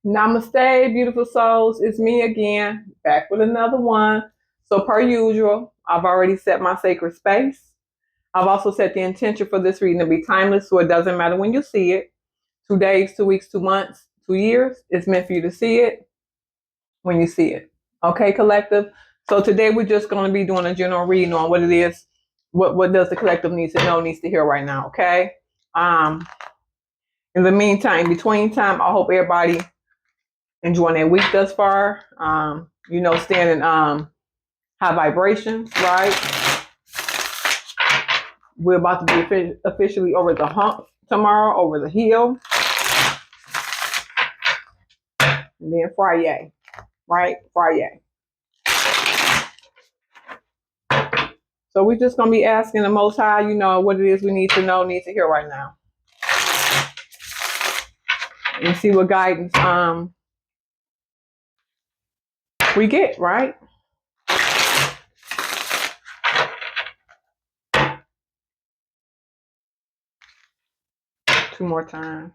Namaste, beautiful souls. It's me again, back with another one. So, per usual, I've already set my sacred space. I've also set the intention for this reading to be timeless, so it doesn't matter when you see it. 2 days, 2 weeks, 2 months, 2 years. It's meant for you to see it when you see it. Okay, collective. So today we're just going to be doing a general reading on what it is, what does the collective needs to know, needs to hear right now. Okay. Um. In the meantime, between time, I hope everybody enjoying their week thus far. Staying in high vibrations, right? We're about to be officially over the hump tomorrow, over the hill, and then Friday, right? Friday. So we're just gonna be asking the Most High, what it is we need to know, need to hear right now, and see what guidance we get, right? Two more times.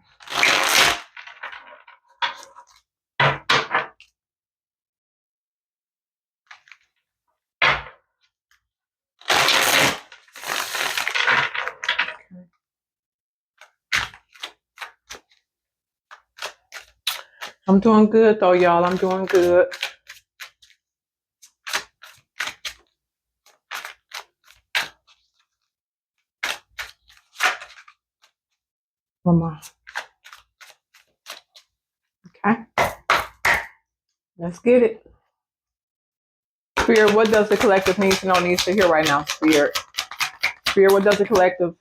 I'm doing good though, y'all. I'm doing good. Mama. Okay. Let's get it. Spirit, what does the collective need to know, needs to hear right now? Spirit. Spirit, what does the collective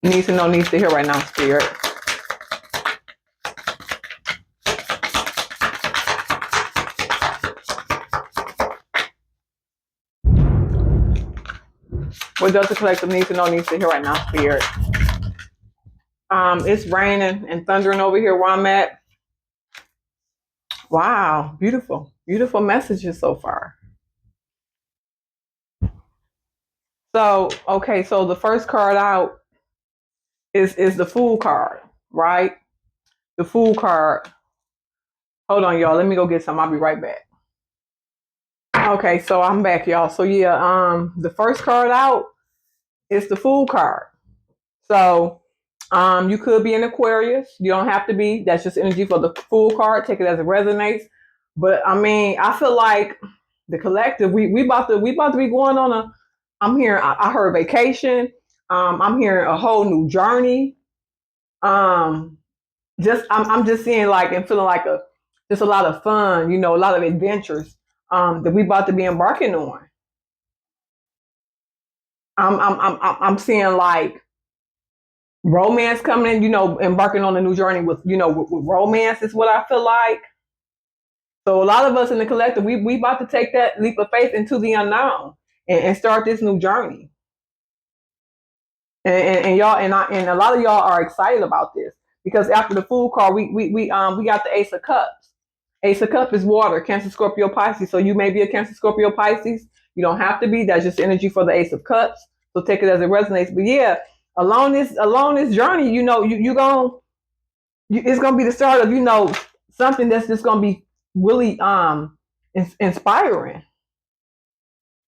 need to know, needs to hear right now? Spirit. What does the collective need to know, needs to hear right now? Spirit. It's raining and thundering over here where I'm at. Wow, beautiful, beautiful messages so far. So, okay, so the first card out is the Fool card, right? The Fool card. Hold on, y'all. Let me go get some. I'll be right back. Okay, so I'm back, y'all. So yeah, the first card out is the Fool card. So you could be an Aquarius. You don't have to be. That's just energy for the Fool card. Take it as it resonates. But I mean, I feel like the collective, we about to be going on a. I'm hearing. I heard vacation. I'm hearing a whole new journey. I'm just seeing like and feeling like just a lot of fun. A lot of adventures. That we about to be embarking on. I'm seeing like romance coming in, embarking on a new journey with romance is what I feel like. So a lot of us in the collective, we about to take that leap of faith into the unknown and start this new journey. And y'all and a lot of y'all are excited about this because after the Fool card, we got the Ace of Cups. Ace of Cups is water, Cancer, Scorpio, Pisces. So you may be a Cancer, Scorpio, Pisces. You don't have to be. That's just energy for the Ace of Cups. So take it as it resonates. But yeah, along this journey, it's gonna be the start of something that's just gonna be really inspiring.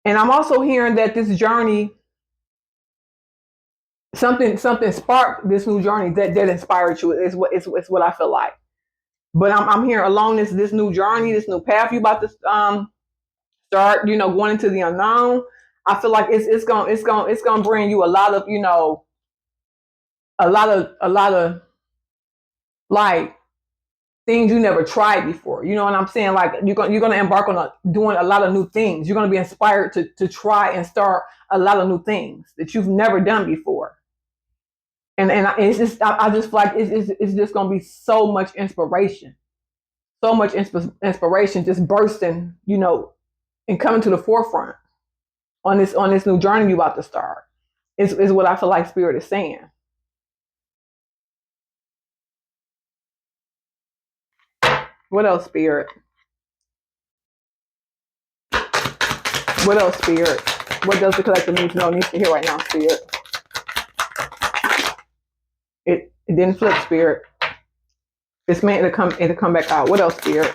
And I'm also hearing that this journey, something sparked this new journey that inspired you. Is what I feel like. But I'm hearing along this new journey, this new path you about to start, going into the unknown. I feel like it's gonna bring you a lot of a lot of like things you never tried before. You know what I'm saying? Like you're gonna embark on doing a lot of new things. You're gonna be inspired to try and start a lot of new things that you've never done before. And it's just I just feel like it's just gonna be so much inspiration, inspiration just bursting, and coming to the forefront on this new journey you about to start. Is what I feel like Spirit is saying. What else, Spirit? What else, Spirit? What does the collective need to know, needs to hear right now, Spirit? It didn't flip, Spirit. It's meant to come back out. What else, Spirit?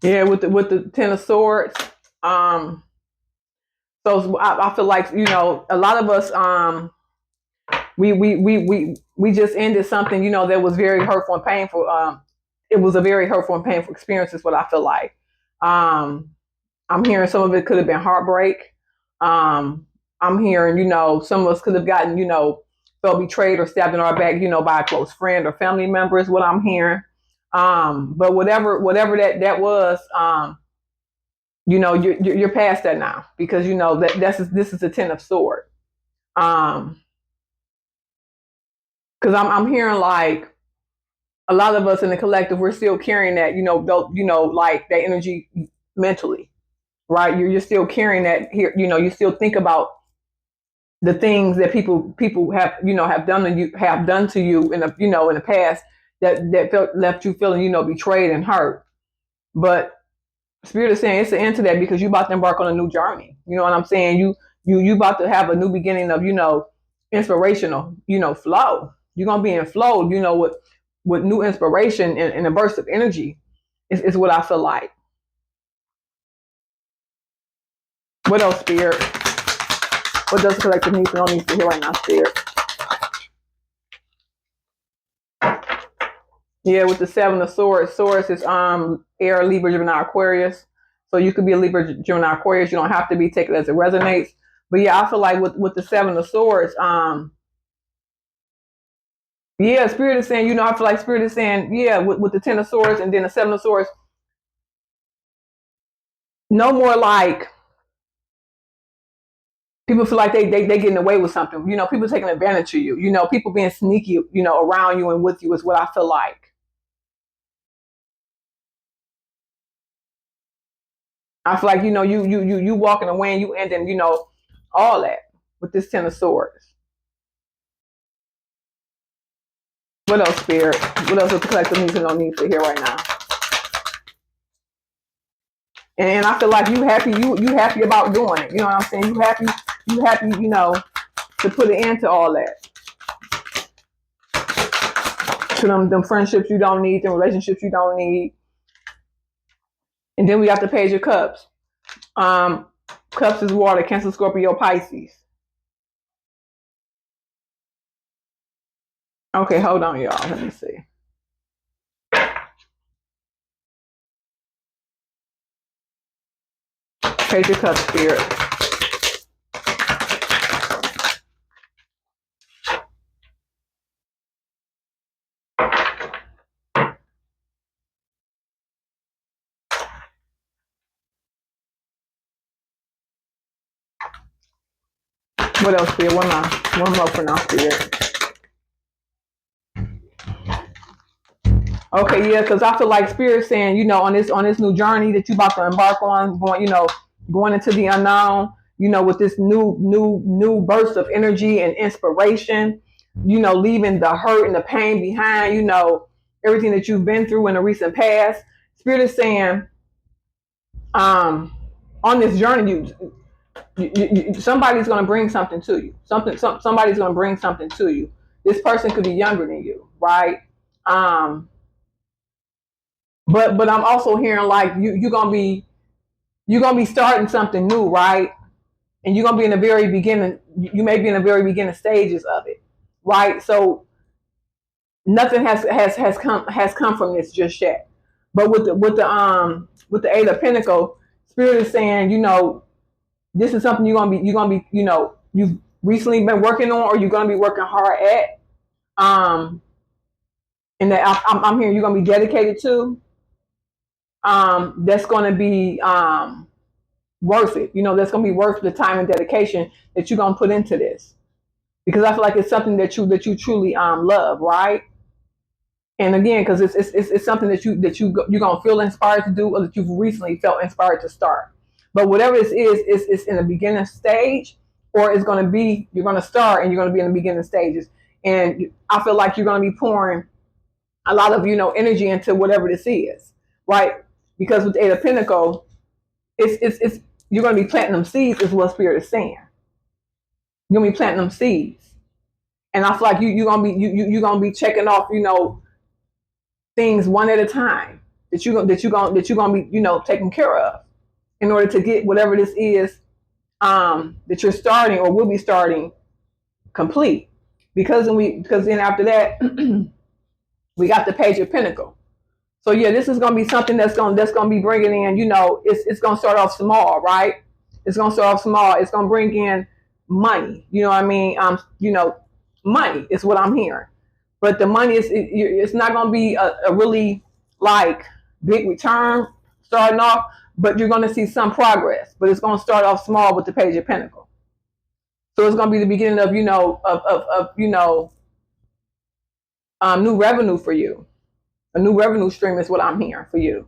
Yeah, with the Ten of Swords. So I feel like, a lot of us, we just ended something, that was very hurtful and painful. It was a very hurtful and painful experience, is what I feel like. I'm hearing some of it could have been heartbreak. I'm hearing, some of us could have gotten, felt betrayed or stabbed in our back, by a close friend or family member, is what I'm hearing. But whatever that was, you're past that now, because this is a Ten of Swords. Because I'm hearing like a lot of us in the collective, we're still carrying that, like that energy mentally, right? You're still carrying that here. You still think about the things that people have done to you in the past, that left you feeling, betrayed and hurt. But Spirit is saying it's the end to that, because you're about to embark on a new journey. You know what I'm saying? You about to have a new beginning of, inspirational, flow. You're gonna be in flow, with new inspiration and a burst of energy, is what I feel like. What else, Spirit? What does the collective need to know, needs to hear right now, Spirit? Yeah, with the Seven of Swords. Swords is air, Libra, Gemini, Aquarius. So you could be a Libra, Gemini, Aquarius. You don't have to be. Take it as it resonates. But yeah, I feel like with the Seven of Swords, yeah, Spirit is saying, I feel like Spirit is saying, yeah, with the Ten of Swords and then the Seven of Swords, no more like people feel like they getting away with something. People taking advantage of you. People being sneaky, around you and with you, is what I feel like. I feel like, you walking away and you ending, all that with this Ten of Swords. What else, Spirit? What else does the collective needs to know, needs to hear right now? And I feel like you happy about doing it. You know what I'm saying? You happy, to put an end to all that. To them friendships you don't need, them relationships you don't need. And then we got the Page of Cups. Cups is water, Cancer, Scorpio, Pisces. Okay, hold on, y'all. Let me see. Page of Cups, Spirit. What else, Spirit? One more for now, Spirit. Okay, yeah, because I feel like Spirit saying, on this new journey that you about to embark on, going into the unknown, with this new burst of energy and inspiration, leaving the hurt and the pain behind, everything that you've been through in the recent past. Spirit is saying, on this journey, somebody's going to bring something to you. Somebody's going to bring something to you. This person could be younger than you, right? But I'm also hearing like you're gonna be starting something new, right? And you're gonna be in the very beginning. You may be in the very beginning stages of it, right? So nothing has come from this just yet. But with the Eight of Pentacles, Spirit is saying, this is something you're gonna be, you've recently been working on, or you're gonna be working hard at. And that I'm hearing you're gonna be dedicated to. That's going to be worth it. That's going to be worth the time and dedication that you're going to put into this, because I feel like it's something that you truly love, right? And again, because it's something that you're going to feel inspired to do, or that you've recently felt inspired to start. But whatever this is, it's in the beginning stage, or it's going to be, you're going to start and you're going to be in the beginning stages. And I feel like you're going to be pouring a lot of energy into whatever this is, right? Because with the Eight of Pentacles, it's you're going to be planting them seeds, is what Spirit is saying. You're going to be planting them seeds. And I feel like you're gonna be checking off, things one at a time that you're gonna be, taking care of in order to get whatever this is that you're starting or will be starting complete. Because then after that we got the Page of Pentacles. So yeah, this is gonna be something that's gonna be bringing in, it's gonna start off small, right? It's gonna start off small. It's gonna bring in money. You know what I mean? Money is what I'm hearing. But the money it's not gonna be a really like big return starting off, but you're gonna see some progress. But it's gonna start off small with the Page of Pentacles. So it's gonna be the beginning of new revenue for you. A new revenue stream is what I'm hearing for you.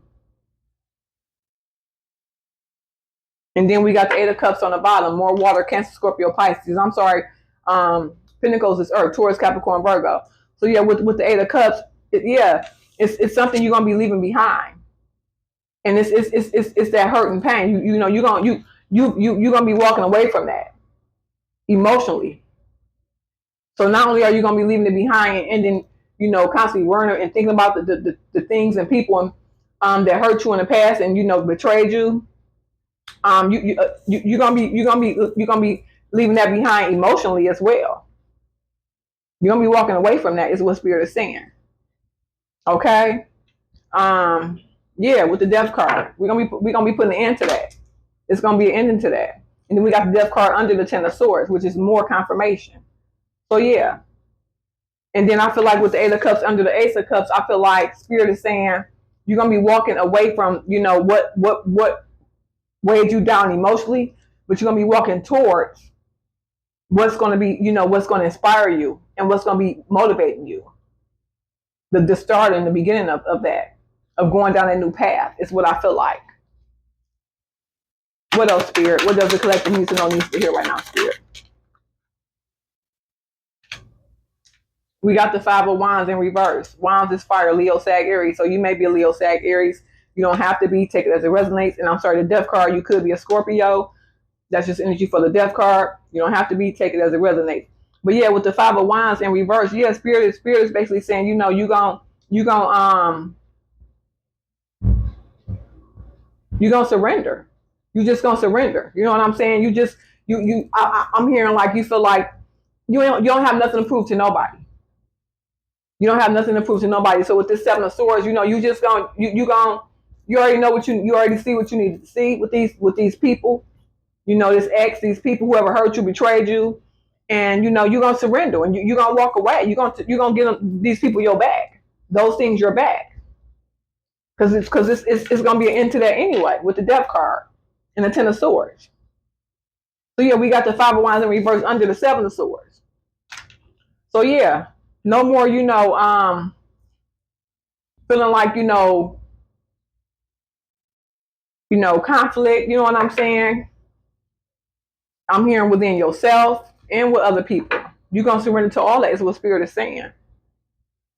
And then we got the Eight of Cups on the bottom. More water, Cancer, Scorpio, Pisces. I'm sorry. Pentacles is Earth, Taurus, Capricorn, Virgo. So yeah, with the Eight of Cups, it's something you're gonna be leaving behind, and it's that hurt and pain. You're gonna be walking away from that emotionally. So not only are you gonna be leaving it behind and then constantly worrying and thinking about the things and people that hurt you in the past and betrayed you. You're gonna be leaving that behind emotionally as well. You're gonna be walking away from that, is what Spirit is saying. Okay. Yeah, with the Death card, we're gonna be putting an end to that. It's gonna be an ending to that. And then we got the Death card under the Ten of Swords, which is more confirmation. So yeah. And then I feel like with the Eight of Cups under the Ace of Cups, I feel like Spirit is saying you're gonna be walking away from what weighed you down emotionally, but you're gonna be walking towards what's gonna be, what's gonna inspire you and what's gonna be motivating you. The start and the beginning of that, of going down a new path, is what I feel like. What else, Spirit? What does the collective needs to hear right now, Spirit? We got the Five of Wands in reverse. Wands is fire, Leo, Sag, Aries. So you may be a Leo, Sag, Aries. You don't have to be. Take it as it resonates. And I'm sorry, the Death card, you could be a Scorpio. That's just energy for the Death card. You don't have to be. Take it as it resonates. But yeah, with the Five of Wands in reverse, yeah, Spirit is basically saying, you gonna surrender. You just gonna surrender. You know what I'm saying? I'm hearing like you feel like you don't have nothing to prove to nobody. You don't have nothing to prove to nobody. So with this Seven of Swords, you already know you already see what you need to see with these people. This ex, these people, whoever hurt you, betrayed you, and you're gonna surrender and you're gonna walk away. You're gonna give these people your back. Those things your back. Because it's gonna be an end to that anyway with the Death card and the Ten of Swords. So yeah, we got the Five of Wands in reverse under the Seven of Swords. So yeah, no more, feeling like, conflict, you know what I'm saying? I'm hearing within yourself and with other people. You're going to surrender to all that, is what Spirit is saying.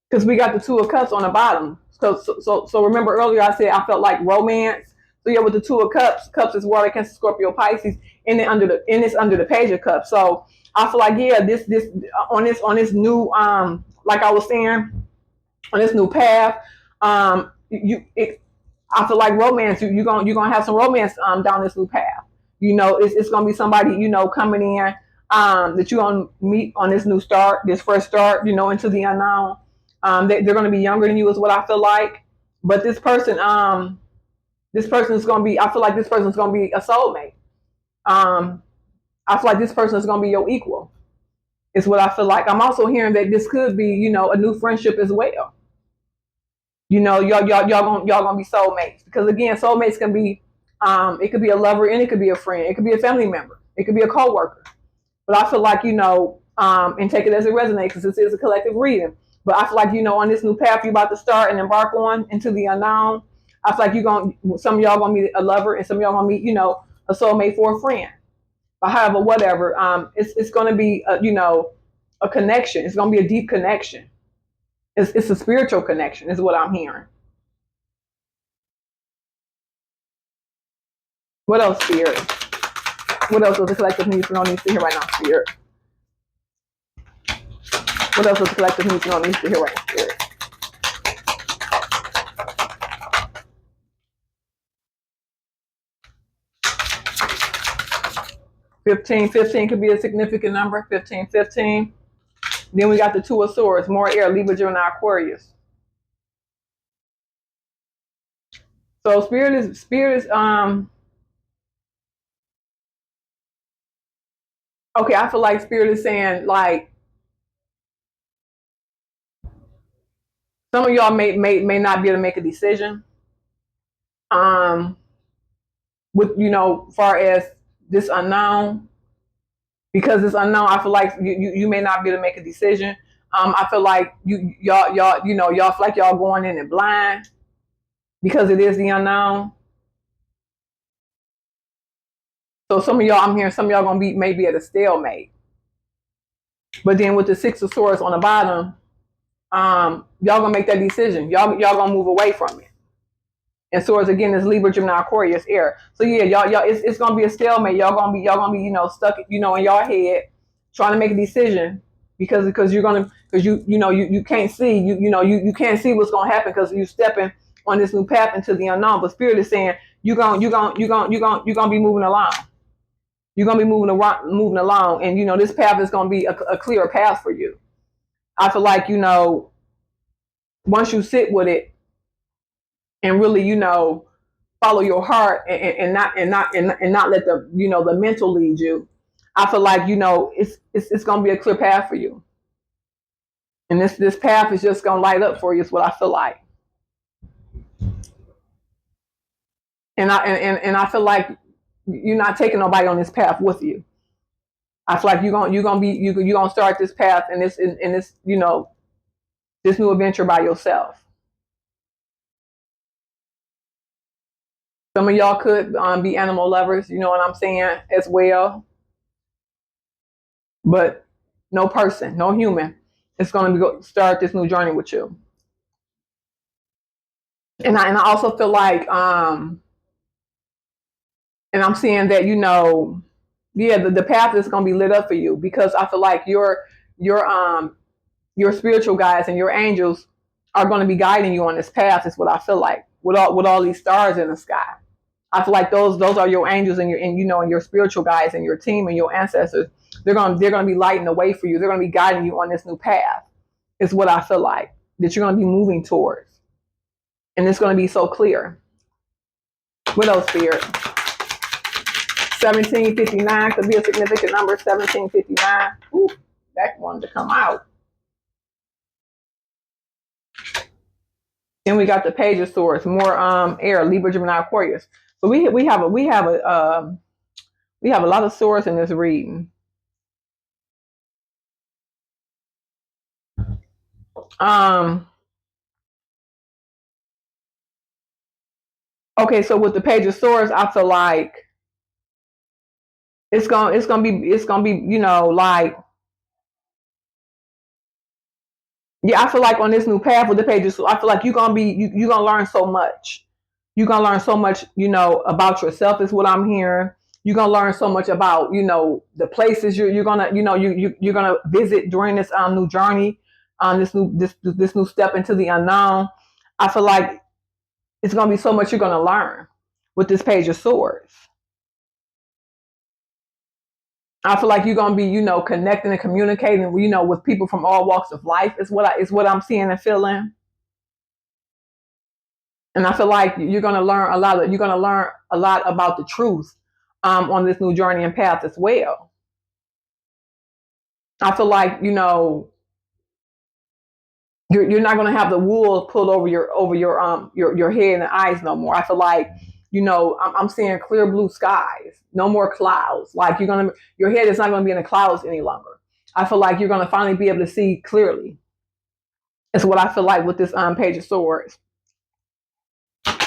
Because we got the Two of Cups on the bottom. So remember earlier I said I felt like romance. So yeah, with the Two of Cups, Cups is water, Cancer, Scorpio, Pisces, and then it's under the Page of Cups. So I feel like, yeah, this on this new like I was saying, on this new path, I feel like romance. You're gonna have some romance down this new path. It's gonna be somebody coming in that you're gonna meet on this new start, this first start, into the unknown. They're gonna be younger than you, is what I feel like. But this person is gonna be. I feel like this person is gonna be a soulmate. I feel like this person is gonna be your equal. Is what I feel like. I'm also hearing that this could be, a new friendship as well. Y'all gonna be soulmates, because again, soulmates can be, it could be a lover and it could be a friend, it could be a family member, it could be a coworker. But I feel like, and take it as it resonates, because this is a collective reading. But I feel like, on this new path you're about to start and embark on into the unknown, I feel like some of y'all gonna meet a lover and some of y'all gonna meet, a soulmate for a friend. But however, whatever, it's gonna be, a connection. It's gonna be a deep connection. It's a spiritual connection, is what I'm hearing. What else, Spirit? What else does the collective needs to know needs to hear right now, Spirit? What else does the collective needs to know needs to hear right now, Spirit? $15 could be a significant number. 15. Then we got the Two of Swords, more air, Libra, Gemini, Aquarius. So spirit is okay, I feel like spirit is saying like some of y'all may not be able to make a decision. With far as this unknown, because it's unknown, I feel like you may not be able to make a decision. I feel like y'all feel like y'all going in it blind because it is the unknown. So some of y'all, I'm hearing some of y'all gonna be maybe at a stalemate. But then with the Six of Swords on the bottom, y'all gonna make that decision. Y'all gonna move away from it. And Swords again is Libra, Gemini, Aquarius, air. So yeah, y'all, it's gonna be a stalemate. Y'all gonna be stuck, in y'all head, trying to make a decision because you can't see, you can't see what's gonna happen because you stepping on this new path into the unknown. But Spirit is saying you're gonna be moving along. You're gonna be moving along, and this path is gonna be a clearer path for you. I feel like once you sit with it and really follow your heart and not let the mental lead you. I feel like it's gonna be a clear path for you, and this path is just gonna light up for you. Is what I feel like, and I feel like you're not taking nobody on this path with you. I feel like you're gonna start this path and this this new adventure by yourself. Some of y'all could be animal lovers, you know what I'm saying, as well. But no person, no human is going to start this new journey with you. And I also feel like, and I'm seeing that, the path is going to be lit up for you because I feel like your spiritual guides and your angels are going to be guiding you on this path. Is what I feel like with all these stars in the sky. I feel like those are your angels and your spiritual guides and your team and your ancestors. They're gonna be lighting the way for you. They're gonna be guiding you on this new path. Is what I feel like that you're gonna be moving towards, and it's gonna be so clear. What else, Spirit? 1759 could be a significant number. 1759. Ooh, that wanted to come out. Then we got the Page of Swords, more air, Libra, Gemini, Aquarius. So we have a lot of swords in this reading. Okay, so with the Page of Swords, I feel like it's gonna be like, yeah, I feel like on this new path with the Page of Swords, I feel like you're gonna learn so much. You're gonna learn so much, about yourself is what I'm hearing. You're gonna learn so much about the places you're gonna you're gonna visit during this new journey, this new step into the unknown. I feel like it's gonna be so much you're gonna learn with this Page of Swords. I feel like you're gonna be connecting and communicating with people from all walks of life is what I'm seeing and feeling. And I feel like you're gonna learn a lot about the truth on this new journey and path as well. I feel like you're not gonna have the wool pulled over your head and eyes no more. I feel like I'm seeing clear blue skies, no more clouds. Like your head is not gonna be in the clouds any longer. I feel like you're gonna finally be able to see clearly. It's what I feel like with this Page of Swords.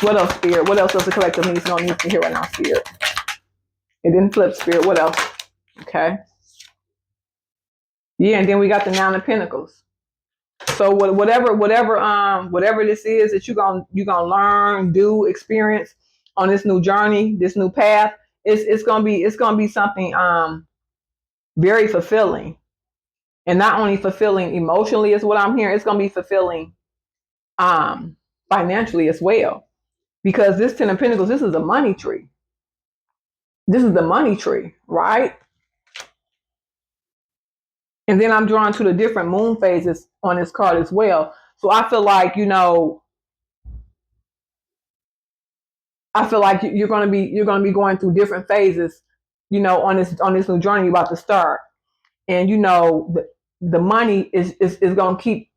What else, Spirit? What else does the collective needs to hear right now, Spirit? It didn't flip, Spirit. What else? Okay. Yeah, and then we got the Nine of Pentacles. So whatever this is that you're gonna learn, do, experience on this new journey, this new path, it's gonna be something very fulfilling, and not only fulfilling emotionally is what I'm hearing. It's gonna be fulfilling um financially as well, because this Ten of Pentacles, this is a money tree. This is the money tree, right? And then I'm drawn to the different moon phases on this card as well. So I feel like, I feel like you're gonna be going through different phases, on this new journey you're about to start. And the money is gonna keep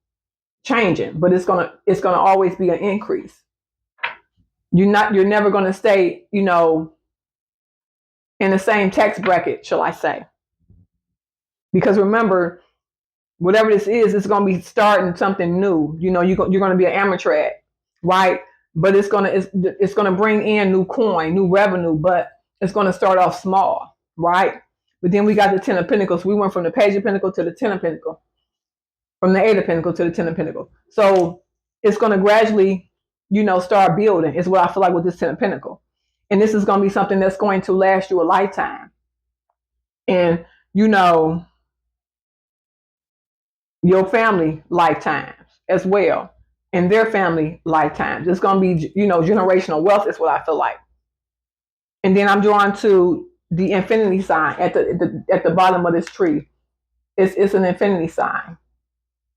changing, but it's gonna always be an increase. You're never gonna stay, in the same tax bracket, shall I say. Because remember, whatever this is, it's going to be starting something new. You're going to be an amateur at, right? But it's going to bring in new coin, new revenue, but it's going to start off small, right? But then we got the Ten of Pentacles. We went from the Page of Pentacles to the Ten of Pentacles, from the Eight of Pentacles to the Ten of Pentacles. So it's going to gradually, start building. Is what I feel like with this Ten of Pentacles, and this is going to be something that's going to last you a lifetime. And your family lifetimes as well, and their family lifetimes. It's going to be, generational wealth is what I feel like. And then I'm drawn to the infinity sign at the bottom of this tree. It's an infinity sign.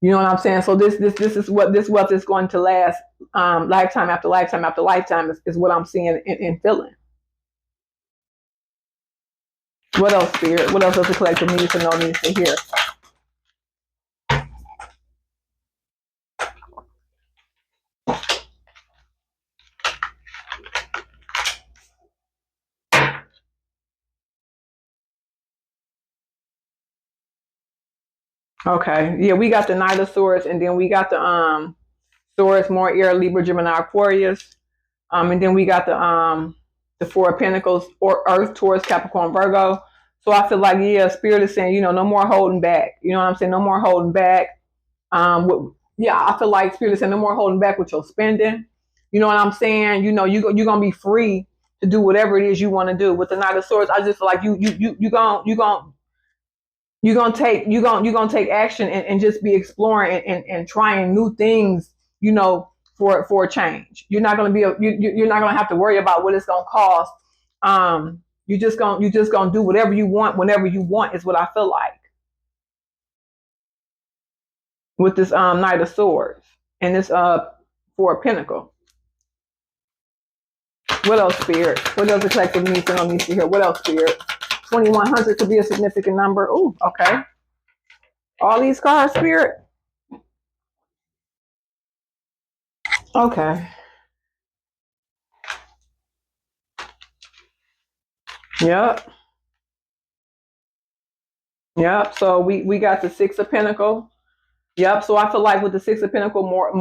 You know what I'm saying? So this is what this wealth is going to last, lifetime after lifetime after lifetime is what I'm seeing and feeling. What else, Spirit? What else does the collective need to know, needs to hear? Okay. Yeah, we got the Knight of Swords, and then we got the Swords, more air, Libra, Gemini, Aquarius. And then we got the Four of Pentacles, or Earth, Taurus, Capricorn, Virgo. So I feel like, yeah, Spirit is saying, no more holding back. You know what I'm saying? No more holding back. I feel like Spirit is saying no more holding back with your spending. You know what I'm saying? You're gonna be free to do whatever it is you want to do. With the Knight of Swords, I just feel like you're gonna take action, and just be exploring, and trying new things, for a change. You're not gonna you're not gonna have to worry about what it's gonna cost. You just gonna do whatever you want whenever you want, is what I feel like with this Knight of Swords and this Four of Pentacles. What else, Spirit? What else the collective needs to know, needs to hear? What else, Spirit? 2100 could be a significant number. Ooh, okay. All these cards, Spirit. Okay. Yep. Yep. So we got the Six of Pentacles. Yep. So I feel like with the Six of Pentacles, more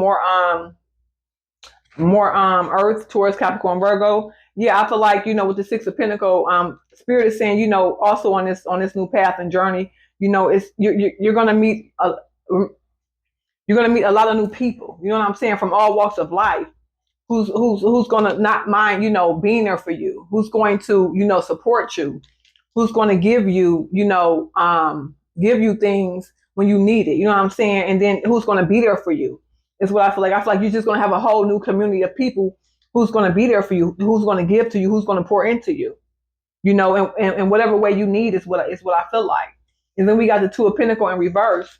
Earth, Taurus, Capricorn, Virgo. Yeah, I feel like, with the Six of Pentacles, Spirit is saying, also on this new path and journey, it's you're gonna meet a lot of new people. You know what I'm saying, from all walks of life. Who's gonna not mind, being there for you? Who's going to, support you? Who's going to give you things when you need it? You know what I'm saying? And then who's going to be there for you? Is what I feel like. I feel like you're just going to have a whole new community of people who's going to be there for you, who's going to give to you, who's going to pour into you. In whatever way you need is what I feel like. And then we got the Two of Pentacles in reverse.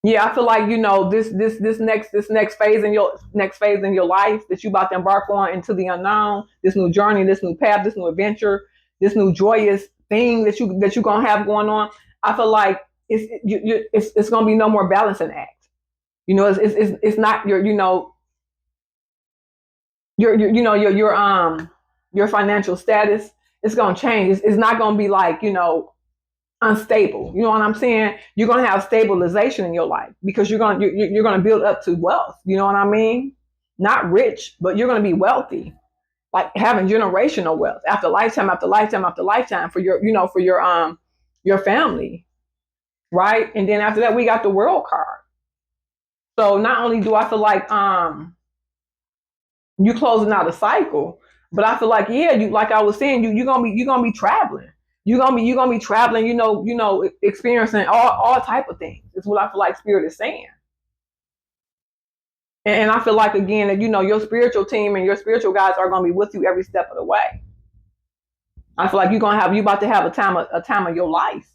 Yeah, I feel like, this next phase in your life that you about to embark on into the unknown, this new journey, this new path, this new adventure, this new joyous thing that you're gonna have going on. I feel like it's gonna be no more balancing act. It's not your financial status. It's gonna change. It's not gonna be like, unstable. You know what I'm saying? You're gonna have stabilization in your life, because you're gonna build up to wealth. You know what I mean? Not rich, but you're gonna be wealthy, like having generational wealth after lifetime after lifetime after lifetime for your family, right? And then after that, we got the World card. So not only do I feel like You closing out a cycle. But I feel like, yeah, you, like I was saying, you're gonna be traveling. You're gonna be traveling, experiencing all type of things. It's what I feel like spirit is saying. And I feel like, again, that your spiritual team and your spiritual guides are gonna be with you every step of the way. I feel like you about to have a time of your life.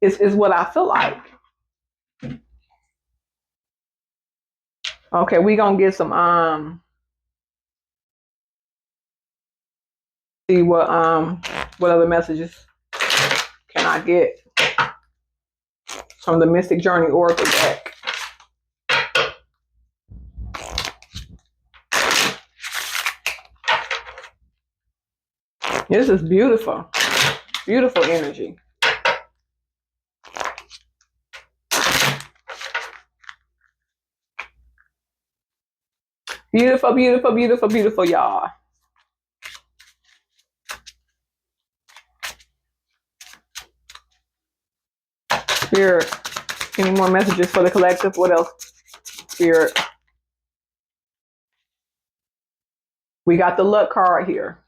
Is what I feel like. Okay, we gonna get some see what other messages can I get from the Mystic Journey Oracle deck. This is beautiful. Beautiful energy. Beautiful, beautiful, beautiful, beautiful, y'all. Spirit, any more messages for the collective? What else, Spirit? We got the luck card here.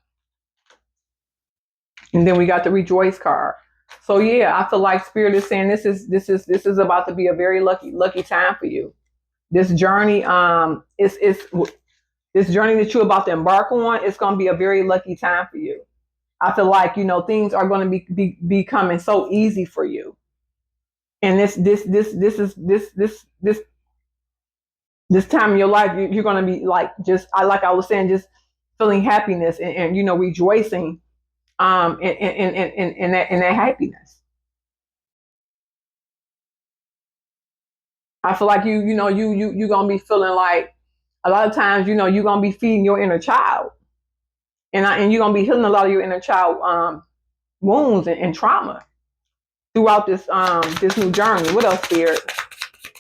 And then we got the rejoice card. So yeah, I feel like Spirit is saying this is about to be a very lucky time for you. This journey, is this journey that you're about to embark on. It's going to be a very lucky time for you. I feel like things are going to be becoming so easy for you. And this time in your life, you're going to be like, like I was saying, just feeling happiness and rejoicing in that happiness. I feel like you're gonna be feeling like a lot of times you're gonna be feeding your inner child, and you're gonna be healing a lot of your inner child wounds and trauma throughout this new journey. What else, Spirit?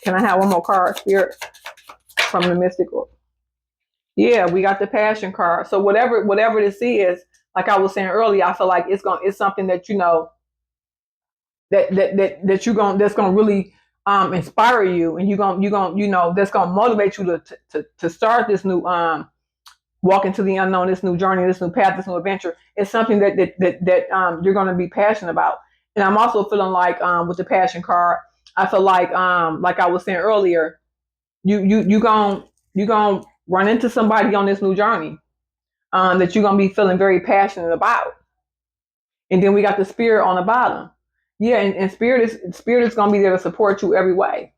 Can I have one more card, Spirit, from the mystical? Yeah, we got the passion card. So whatever this is, like I was saying earlier, I feel like it's something that that's gonna really inspire you, and that's gonna motivate you to start this new walk into the unknown, this new journey, this new path, this new adventure. It's something that you're gonna be passionate about. And I'm also feeling like with the passion card, I feel like I was saying earlier, you gonna run into somebody on this new journey that you're gonna be feeling very passionate about. And then we got the spirit on the bottom. Yeah, and spirit is gonna be there to support you every way.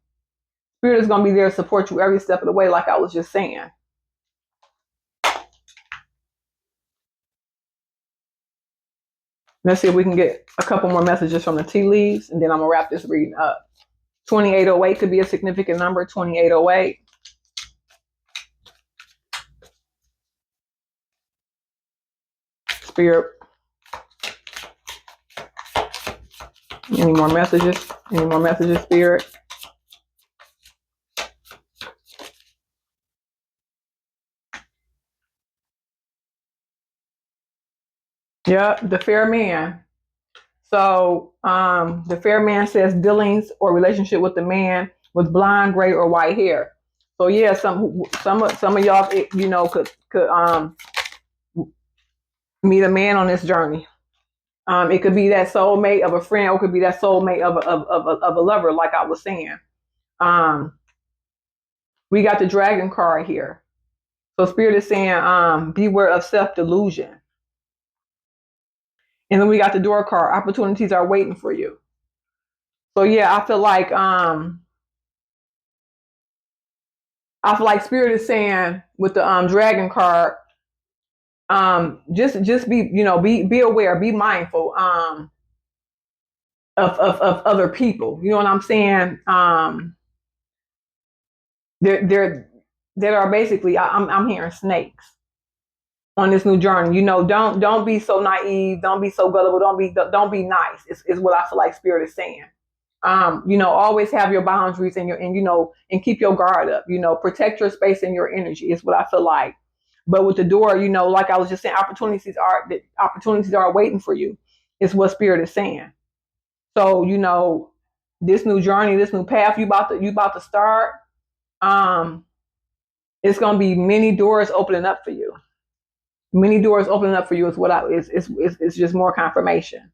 Spirit is gonna be there to support you every step of the way, like I was just saying. Let's see if we can get a couple more messages from the tea leaves, and then I'm gonna wrap this reading up. 2808 could be a significant number. 2808. Spirit. Any more messages? Any more messages, Spirit? Yep, the fair man. So the fair man says dealings or relationship with the man with blonde, gray, or white hair. So yeah, some of y'all could meet a man on this journey. It could be that soulmate of a friend, or it could be that soulmate of a lover, like I was saying. We got the dragon card here. So Spirit is saying, beware of self-delusion. And then we got the door card. Opportunities are waiting for you. So yeah, I feel like Spirit is saying with the dragon card, just be aware, be mindful of other people. You know what I'm saying? There are basically, I'm hearing snakes on this new journey. Don't be so naive, don't be so gullible, don't be nice. Is what I feel like Spirit is saying. Always have your boundaries and keep your guard up. Protect your space and your energy is what I feel like. But with the door, like I was just saying, opportunities are waiting for you. Is what Spirit is saying. So this new journey, this new path you about to start. It's going to be many doors opening up for you. Many doors opening up for you is what I is it's just more confirmation.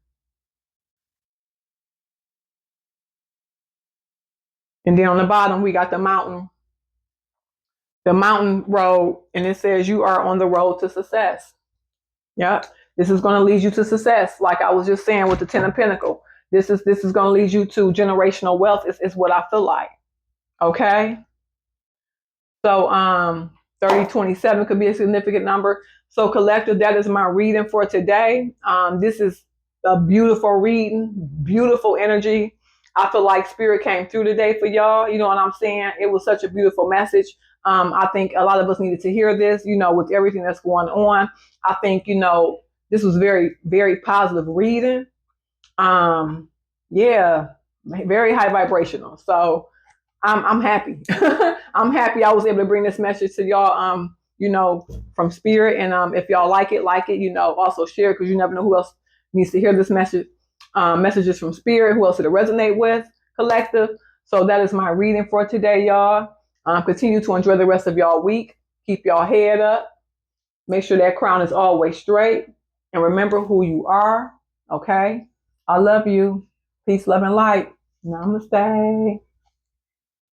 And then on the bottom we got the mountain road, and it says you are on the road to success. Yep. This is going to lead you to success. Like I was just saying with the Ten of Pentacles. This is going to lead you to generational wealth. Is what I feel like. Okay. So 3027 could be a significant number. So collective, that is my reading for today. This is a beautiful reading, beautiful energy. I feel like spirit came through today for y'all. You know what I'm saying? It was such a beautiful message. I think a lot of us needed to hear this, with everything that's going on. I think, this was very, very positive reading. Yeah, very high vibrational. So I'm happy. I'm happy I was able to bring this message to y'all, from spirit. And if y'all like it, also share, because you never know who else needs to hear this message. Messages from spirit, who else it'll resonate with, collective. So that is my reading for today, y'all. Continue to enjoy the rest of y'all week. Keep y'all head up. Make sure that crown is always straight. And remember who you are. Okay? I love you. Peace, love, and light. Namaste.